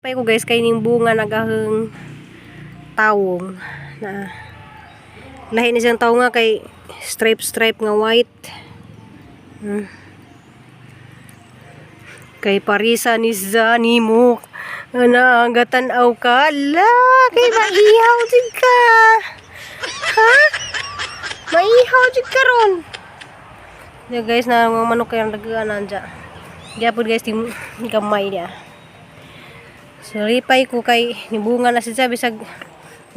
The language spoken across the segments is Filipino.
Pay ko guys kay ning bunga nagaheng tawong na lahi ni siyang tawong nga kay stripe nga white. Kay parisa ni Zani mo na gatan-aw ka la kay maihaw jud ka. Ha? Maihaw jud ka ron. Ya guys na mga manok kay nagaana dya. Gyapon guys tim gamay dia. So lipay ko kay nibunga na siya bisag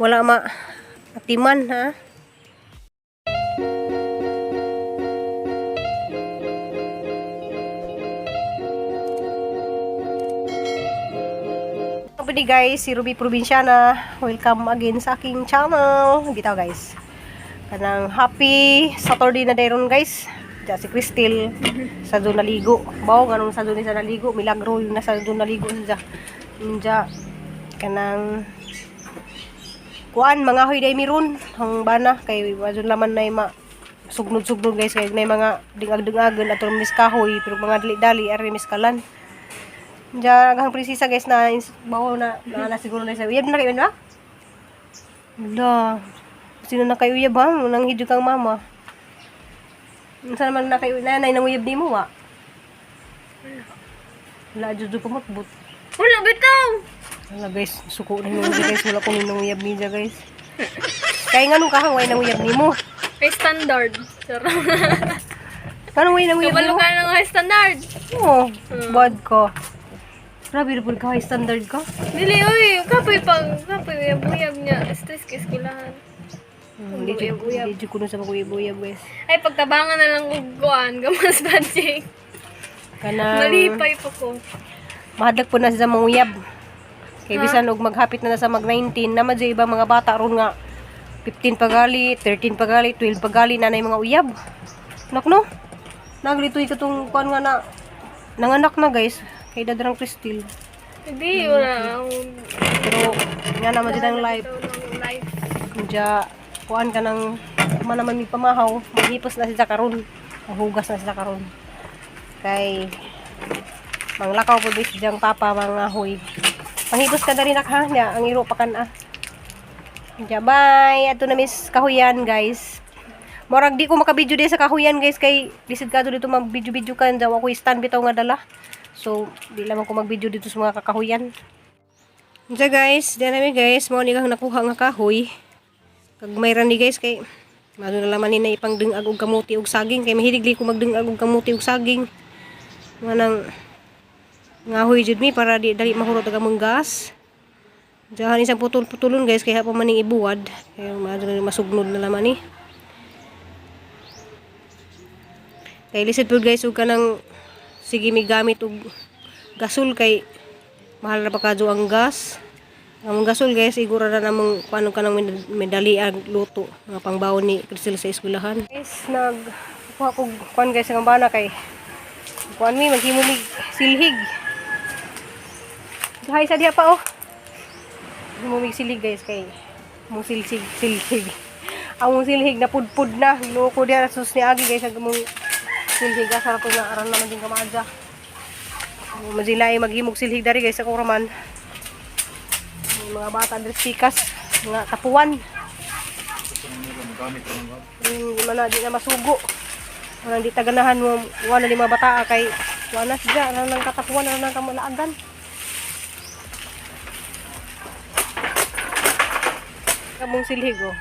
wala atiman ha. Pwede guys, si Ruby Provinciana. Welcome again sa aking channel. Bitaw guys. Kanang happy Saturday na dayron guys. Diya si Crystal sa doon naligo. Bawo ganun sa doon sa naligo. Milagro yung nasa doon naligo siya. Diya kanang kuan mga hoy day miron ang bana kay wadon laman nay sugnod-sugnod guys kay nay mga dingag-dingagan ato mis kahoy pero mga dali-dali ari miskalan. Diyan ang prinsesa guys na bawo na siguro na sa uyab na kayo ba? Wala. Sino na kayo uyab ha? Nang hidyo kang mama. Saan naman na kayo nanay nang uyab di mo wa? Wala jud ko matbut. Wala bitaw. Wala guys, suko na nung guys wala ko nang uyab niya guys. Kaya nga nung kahang way nang uyab nimo. Kay standard. Sarap. Paano way nang uyab Kabalo nimo? ka ng high standard. Oo, bad ko. Grabe rin ka, high standard ka. Dili, uy, kapoy uyab-uyab niya. Stress ka eskwelahan. Hindi ko na sa mag-uyab-uyab guys. Ay, pagtabangan na lang kuguan, gamas budget. Malipay pa ko. Mahadag po na sa mga uyab. Kaya bisan og maghapit na sa mag-19, naman dyan ibang mga bata ron nga 15 pagali, 13 pagali, 12 pagali na mga uyab. Nak no? Naglitoy ka itong kuan nga na nanganak na guys. Kay dadrang Crystal. Hindi, wala. Pero nga naman dyan ang life. Life. Diya, kuan ka ng naman may pamahaw, maghipos na siya karon. Mahugas na siya karon. Kay manglakaw po bis diyang papa mga hoy. Panghipos ka na rin ha, niya, ang iro pa kan ah. Diya, bye! Ato na miss kahuyan guys. Morag di ko makabidyo din sa kahuyan guys, kay lisod ka dito mag-video kan, daw ako stand bitaw nga dala. So, di lamang ko mag-video dito sa mga kakahuyan. Diya guys, diyan namin guys, mo ni kang nakuha nga kahoy. Kag mayran ni guys kay mano na laman ni na ipang dingag og kamuti og saging kay mahilig ko magdingag og kamuti og saging. Manang ngahoy jud mi para di dali mahurot og among gas. Diyan isang putol-putulon guys kay pa maning ibuwad. Kay masugnod na laman ni. Kay lisod pud guys og kanang sige mi gamit og gasol kay mahal na pa kadyo ang gas. Ang gasol guys, igura na namang paano ka nang medali ang luto nga pangbaon ni Crystal sa eskwelahan. Guys, nagkuha ko kuan guys ang bana kay kuan mi maghimumig silhig. Hay sa diha pa oh. Himumig silhig guys kay mo silhig. Ang silhig na pudpud na, loko diha sus ni agi guys ang mong silhig asa ko nga aran naman din kamadya. Mazilay maghimog silhig dari guys ako raman. Mga bata dres pikas nga tapuan. Hindi man di na masugo. Wala di taganahan mo wala lima bata kay wala siya nang katapuan nang kamalaagan. Kamong silhig oh.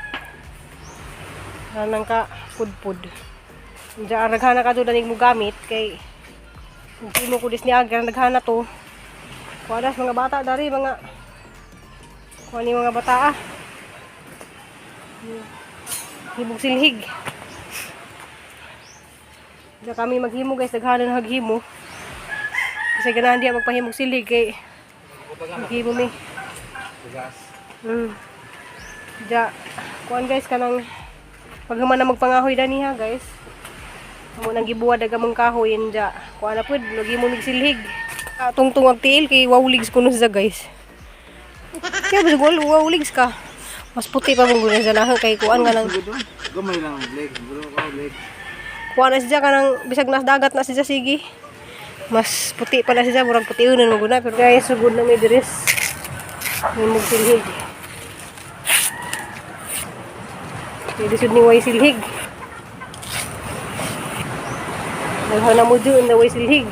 Nang ka pudpud. Diya araghana ka do danig mo gamit kay hindi mo kudis ni agar naghana to. Wala mga bata dari mga kuha mga bata ah. Hibog silhig. Diya kami maghimo guys, naghanan haghimo. Kasi ganahan diya magpahimog silhig kay maghimo mi. Diya, kuhan guys kanang paghaman na magpangahoy dani ha guys. Amo nang gibuwad agamong kahoy diya. Kuha na pud, maghimo mig silhig. Tungtung agtiil kay wawligs kuno sa guys. Kaya ba siguro wawligs ka? Mas puti pa mong gulay sa lahang kay kuan nga nang gamay lang ang leg. kuan na siya kanang bisag nas dagat na siya sige. Mas puti pala siya, murag puti unan mo guna pero guys sugod na may dress. Himog silhig. Pwede sud ni way silhig. Daghan na mo dyan na way silhig.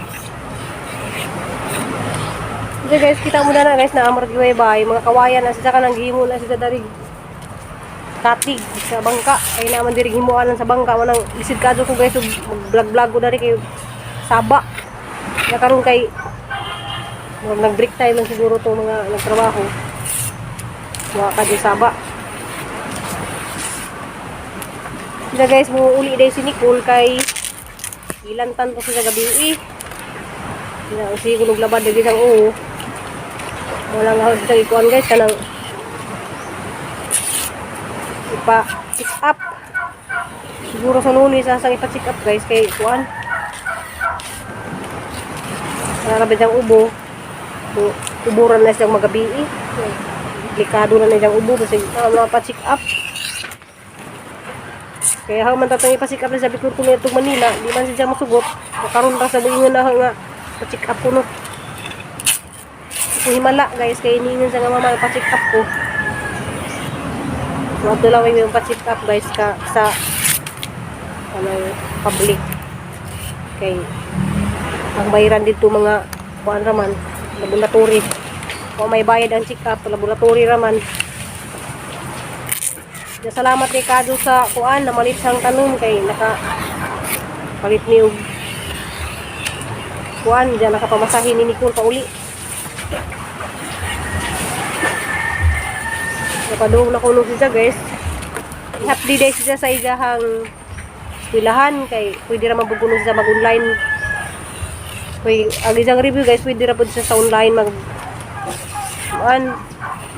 So guys, kita mo na guys na amor giway bay, mga kawayan na siya kanang gihimo na siya dari katig sa bangka. Ay naman diri himuanan sa bangka manang isid kadto ko guys mag-vlog ko dari kay Saba. Ya karon kay nag-break time lang siguro to mga nagtrabaho. Wa ka di Saba. Sila guys, mo uli day si Nicole kay ilan tan pa sa gabi na usi ko naglabad dagi sang oo. Wala nga sa ikuan guys kanang ipa check up. Siguro sa Lunes sang ipa check up guys kay kuan. Narabi diyang ubo. Uburan na siyang magabi. Delikado na siyang ubo kasi pa-check up. Kaya haman tatang ipa-check up na sabi ko kung itong Manila, di man siya masugot. Makaroon pa sa buingan na nga pa-check up ko no. Kung himala guys, kaya iniingan sa nga mama pa-check up ko. So ato lang yung pa-check up guys ka sa public. Kay ang bayaran dito mga kuan raman, laboratory. Kung may bayad ang check up, laboratory raman. Salamat kay Kado sa kuan na malit sang tanom kay naka palit ni og kuan diyan nakapamasahin ni Nicole pa uli. Napadung na kuno siya guys. Happy day siya sa igahang eskwelahan kay pwede ra mabuguno siya mag-online. Kay ang isang review guys, pwede ra pud siya sa online mag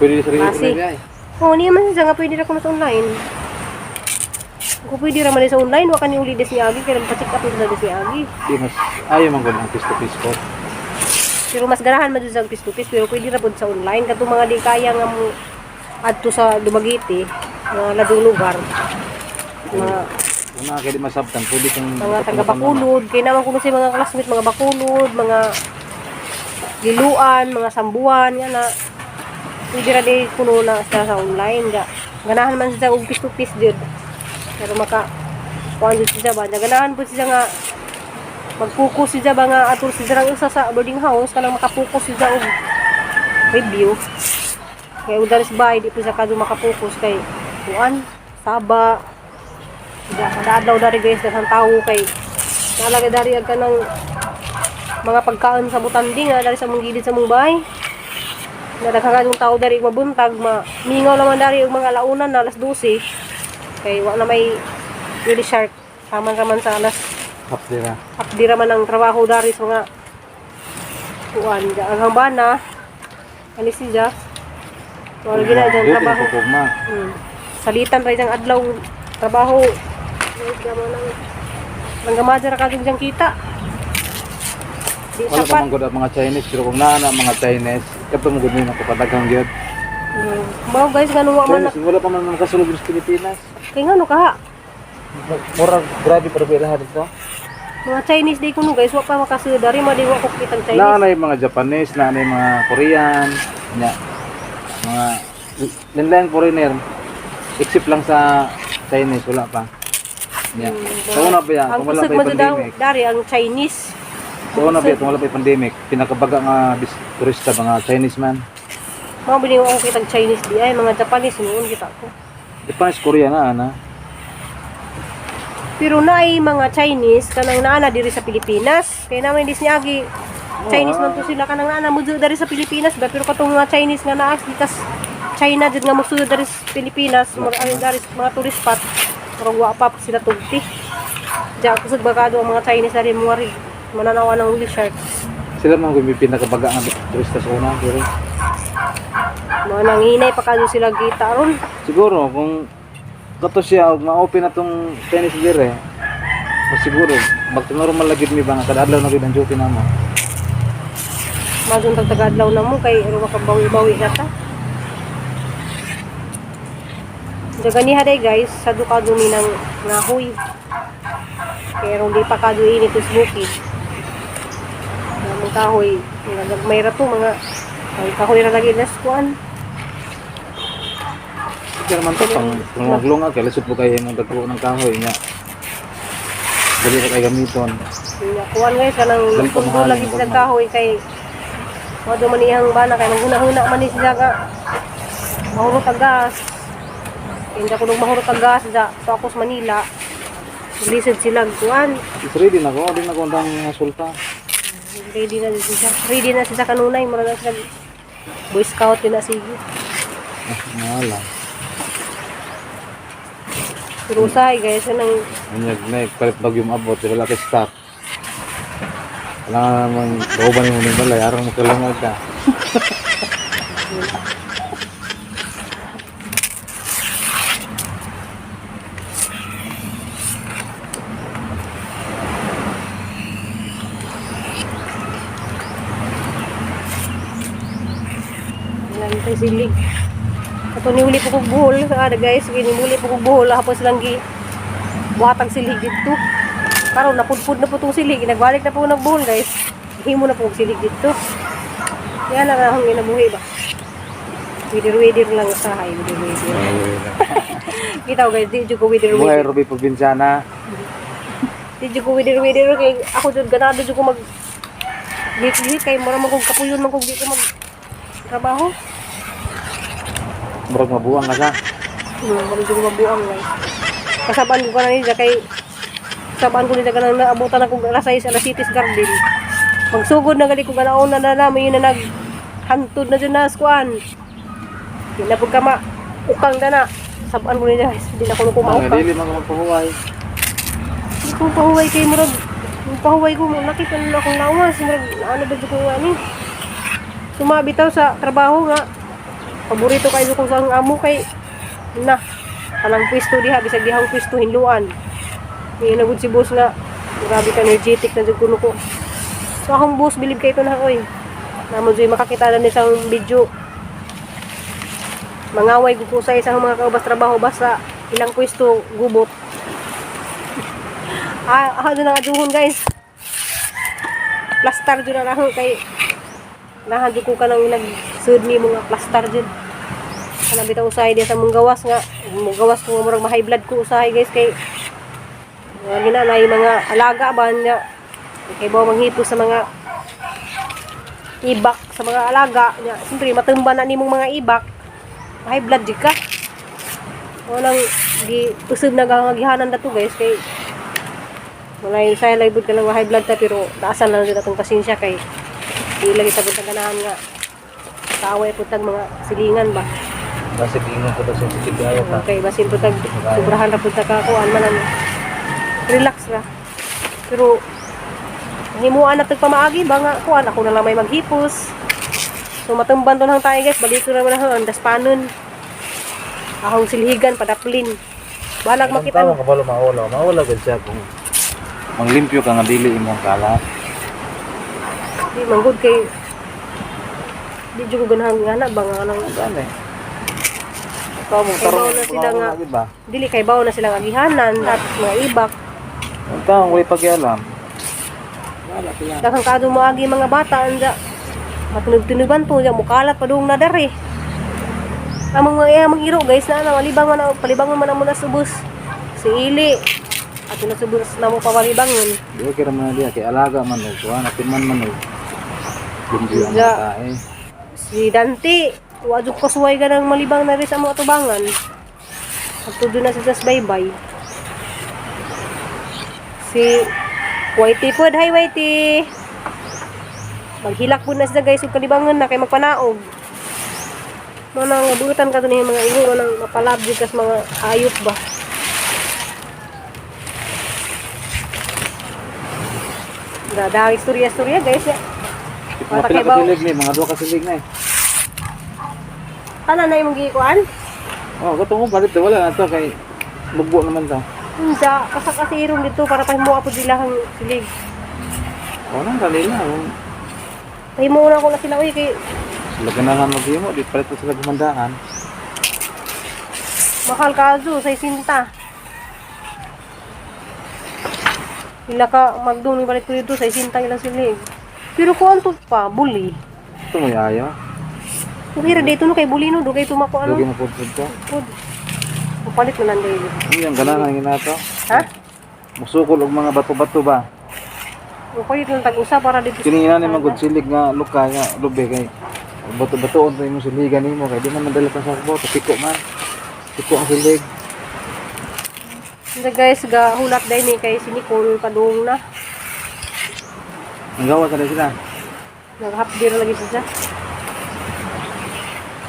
Pwede sa rin oh, niya man siya nga pwede ra ko sa online. Kung pwede ra man sa online, wa kani uli des ni Agi kay pa-check up na des ni Agi. Di mas ayaw man gud ang face to face ko. Pero mas ganahan man sa face to face pero pwede ra pud sa online kadto mga di kaya nga mo adto sa Dumaguete, mga ladong lugar. Mga Una kay di masabtan, pwede kang mga taga Bacolod, kay naman kuno si mga classmate mga Bacolod, mga Liluan, mga Sambuan, yan na. Pwede ra di kuno na sa online ga. Ganahan man siya og face to face jud. Pero maka kuan jud siya ba, ganahan pud siya nga mag-focus siya ba nga atul siya lang isa sa boarding house kanang maka-focus siya og review. Kaya udaris bay di pud siya kadto maka-focus kay kuan Saba. Kada adlaw dari guys daghang tawo kay nalagay dari ag kanang mga pagkaon sa butanding dari sa mong gilid sa mong bahay. Nadaghagan yung tao dari mabuntag, mingaw naman dari yung mga launan na alas 12. Kay wala na may really sharp. Taman raman sa alas hapdira. hapdira man ang trabaho dari sa mga kuan. Ang hambana, ani siya. Wala gina dyan trabaho. Salitan rin ang adlaw trabaho. Nanggamada ra kaging dyan kita. Di Wala pa sapat. man gud ang mga Chinese, pero kung naa na mga Chinese, kato mo gud ni nakapadagang gyud. Mao guys ganun wa man. Wala pa man nakasulog sa Pilipinas. Kay ngano ka? Murag grabe pero lahat dito. Mga Chinese day kuno guys, wa pa makasuyo dari ma di wa ko kitang Chinese. Na yung mga Japanese, na yung mga Korean, nya mga linlain foreigner. Except lang sa Chinese, wala pa. Nya. Sa una pa yan, Ang kung wala kusog pa mo yung pandemic. dari ang Chinese. Sa una pa yan, kung wala pa yung pandemic, pinakabaga nga turista, mga Chinese man. Mga bili ko kitang Chinese di ay mga Japanese noon kita ko. Japanese, Korea na, ana. Pero naay mga Chinese kanang naana diri sa Pilipinas. Kaya naman dis niagi Chinese man to sila kanang naana mo dari sa Pilipinas ba pero katong mga Chinese nga naa dikas China jud nga mogsud dari sa Pilipinas, mura ay dari mga tourist spot. Pero wa pa sila tugti. Diya kusog bagado ang mga Chinese dari mo ri mananawa ng uli shirt. Sila man kung may pinakabaga nga turista sa una, pero Mga nanginay pa kadto sila kita ron. siguro kung kato siya og ma-open na tong Chinese dire, o siguro magtunormal lagi mi ba nga kada adlaw na gid ang duty namo. Magun tagadlaw na mo kay ro makabawi-bawi na ta. Daganiha day guys, sa duka dumi ng ngahoy. Kaya di pa kado init is bukid. Mga kahoy, may rato mga ay kahoy ra lagi nas kuan. Kaya naman to, pang maglunga, kaya lisod po kayo yung dagpo ng kahoy niya. Dali na kayo gamiton. Kuwan guys, kanang Dali pa pundo mahal, lagi mahal. sa kahoy kay wado man iyang bana kay maghuna-huna man ni siya nga mahurot ang gas. Hindi ko nung mahurot ang gas sa ako sa Manila. Lisod sila kuwan. Is ready na ko, din na ko ang sulta. Ready na siya. Ready na siya kanunay, mura na siya. Boy Scout din na sige. Wala. Pero usay guys, nang Anyag na, palit bagyong abot, wala kay stock. Wala naman, kauban yung muning balay, arang magkalangag ka. ilang tayo silig. Ato niuli po kong buhol. Ada guys, niuli po kong buhol. Hapos lang buhatag silig dito. Karon napudpud na po itong silig. Nagbalik na po ng buhol guys. Himo na po ang silig dito. Yan ang akong inabuhi ba. Widir-widir lang sa hay. Widir-widir. Kita ko guys, di dyo ko Buhay widir-widir. Ruby Provinciana. Di dyo ko widir-widir. Kay ako dyan ganado dyo ko mag lit-lit. Kay mura man kong kapuyon man kong di ko mag trabaho. Murag mabuang ka sa. Medyo mabuang guys. Kasabaan ko ka na niya kay kasabaan ko niya ka na naabutan akong alas 6 alas 7 garden. Magsugod na gali ko ganaon na namin yun na naghantod na dyan na skuan. Hindi na po ka ukang na na. Sabaan ko niya guys. Hindi na ko nung Mga kumaukang. dili mga magpahuway. Hindi ko pahuway kay murag. Yung pahuway ko nakita na akong lawas. Murag ano ba dyan ko nga ni. Sumabitaw sa trabaho nga. Paborito kayo kung saan amo kay na kanang pwesto diha bisag dihang pwesto hinluan. May nagud si boss nga grabe ka energetic na jud kuno ko. So akong boss bilib kay ito na oy. Namo joy makakita na ni sa video. Mangaway ko sa isang mga kaubas trabaho basta ilang pwesto gubot. Ano na aduhon guys. Plaster jud na lang kay nahan ko ka nang nag-sud ni mga plaster dyan. Kana bitaw usahay diya sa mong gawas nga. Mong gawas ko murag ma-high blood ko usahay guys kay ginanay mga alaga ba niya. Kay bawa manghipos sa mga ibak sa mga alaga niya. Siyempre matumba na nimong mga ibak. High blood di ka. Walang di usod na gagihanan na to guys kay wala yung sa live ka lang high blood ta pero taasan lang dito atong pasensya kay di lagi sa buntag ganahan nga kaaway po tag mga silingan ba Basta gingon ko to sa sigaya ka. okay basin po tag sobrahan ra po tag kakuan man ang relax ra pero himuan na tag pamaagi ba nga kuan ako na lang may maghipos so matumban to lang tayo guys balik ko naman ang daspanon akong silhigan padaplin balag makita Tama ka ba mawala? Mawala gud siya kung manglimpyo ka nga dili imong kalat. di manggod kay di jud ko ganahan nga ba nga nang Gani. Ikaw mo Kay bawo na sila nga. Diba? dili kay bawo na silang agihanan tapos mga ibak Ikaw ang way pakialam. Wala sila. daghang kado mo agi mga bata anda matunog-tunugan po diya mukalat padung na dere among mga iro guys na malibangon na palibangon man mo na subos si ili at na subos na mo pawalibangon Di kira man dia kay alaga man og kuan natin man og. Hindi ang Ya. mata eh. si Dante wadyo ko suway ka ng malibang na rin sa mga tubangan at tudo na sa baybay si Whitey po hi Whitey maghilak po na siya guys ug kalibangan na kay magpanaog manang abutan ka to ni mga ingo manang mapalabdi kas mga ayop ba Gada istorya guys ya. Mga Para pila kay ka baw. silig ni, mga duha ka silig na eh. Kana na imong gikuan? Oh, katong mo palit wala na to kay bugbo naman ta. Unsa kasi irong dito para pa mo apo dilahang silig. Oh, nang kanila. Pahimo na ko na sila oy kay Sila ganahan maghimo, di palit pa sila gumandaan. mahal kaso sa sinta. Ila ka magdumi balik ko dito sa sinta ilang silig. Pero ko anto pa buli. Ito mo ayaw. Kung hira dito no kay buli no do kay tumako ano. Lagi na po ka. Pud. Palit mo nanday. Yung ganahan nga nato. Ha? Musukol og mga bato-bato ba. Palit mo tag-usa para dito. Kinina ni magud silig nga luka nga lubi kay bato-batoon sa imong siligan nimo kay di man madala pa sa sakbo, piko man. Piko ang silig. Hindi guys, hulat day ni kay si Nicole padung na. Ang gawas na sila. Naghapdir lagi siya.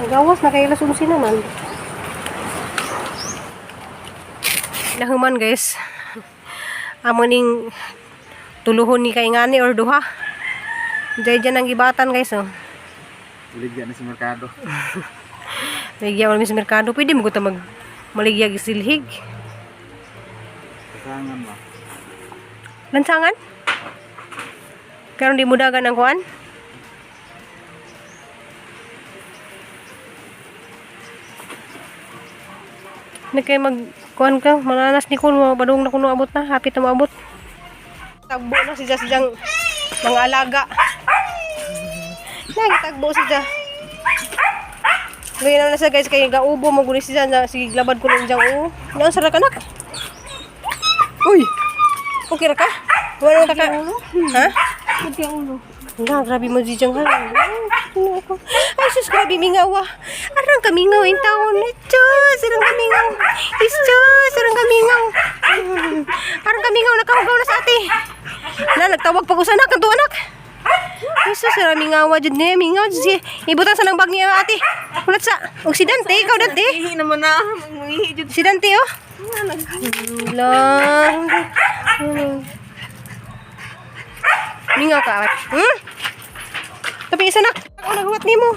Ang gawas na kay lasunsi naman. Nahuman guys. Amo ning tuluhon ni kay ngani or duha. Diyan ang gibatan guys oh. Ligya na sa merkado. Ligya mo sa merkado, pwede mo ta maligya silhig. Kasangan ba? Lansangan? Karon di mudagan ang kuan? Kay magkuhan ka, mananas ni kun, padung na kuno abot na, hapit na maabot. Tagbo na siya siyang mga alaga. Nagtagbo siya. Ngayon na siya guys, kay gaubo maguli siya na sige labad ko lang diyang Naan sa kanak? Uy! Okay ra ka? Wala ka ka? Ha? Pati ang ulo. Nga, grabe mo diyang ha. Ay, sus, grabe mingawa. Arang kamingaw yung taon. Diyos, arang kamingaw. Diyos, arang kamingaw. Arang kamingaw, nakahugaw na sa ate. Na, nagtawag pag usanak, kanto anak. Jesus, arang mingawa dyan niya. Mingaw dyan siya. Ibutan sa nang bag niya ate. Ulat sa, og si Dante, ikaw Dante. Ihi naman na. Mangihi dyan. Si Dante, oh. Lang. Mingaw ka, awat. Tapi isa nak. Ako naghuwat ni mo.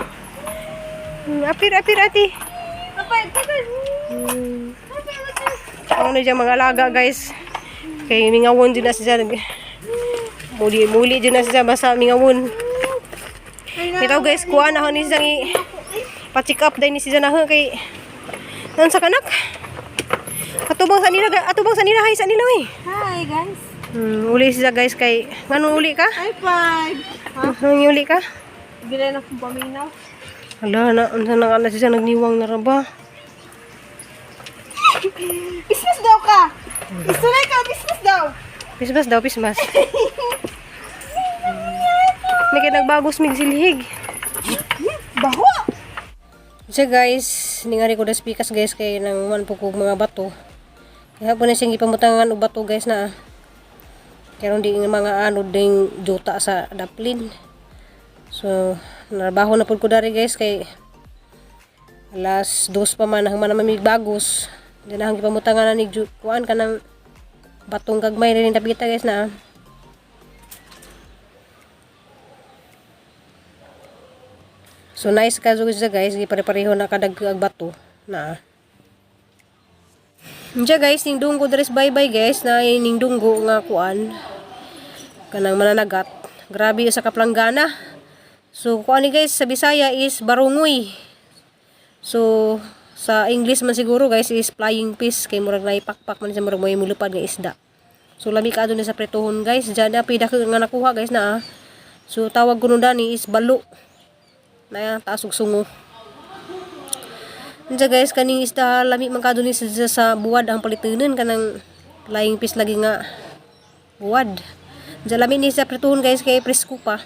Apir, ati. Kapay. Ano na dyan mga alaga, guys. Kay mingawon dyan na siya. Muli dyan na siya. Basta mingawon. Ito guys, kuha na ho ni siya. Pa-check up dahil ni siya na ho. Kay nan sa kanak. Atubang sa nila. Hay sa nila, eh. Hi guys. Uli siya guys kay nganong uli ka? High five. Nang uli ka? Bilay na kong paminaw. Hala na unsa na ana siya nagniwang na ra ba? Business daw ka. Isulay ka, business daw. Pismas. May kay nagbagos mig silhig. Baho. Siya guys, ningari ko das pikas guys kay nang man pukog mga bato. Kaya po na siyang ipamutangan og bato guys na. Karon di mga anod ding juta sa daplin. So, narabaho na pud ko dari guys kay alas 2 pa man hangman na mamig-bagos. Diyan na hang ipamutangan na ni kuan kanang batong gagmay rin tapita guys na. So nice ka guys, gipare-pareho na kadagag bato na. Diya guys, ning dunggo deres bye-bye guys na ning dunggo nga kuan kanang mananagat. Grabe sa kaplanggana. So kuan ni guys sa Bisaya is barungoy. So sa English man siguro guys is flying fish kay murag naipakpak man sa murag may mulupad nga isda. So lami ka adun sa pretohon guys. Diyan na pida nga nakuha guys na. So tawag kuno dani is balo. Na taas og sungo. Diyan guys kaning isda lami man kadto ni sa buwad ang palitunon kanang flying fish lagi nga buwad. Diyan lami ni sa prituhon guys kay presko pa.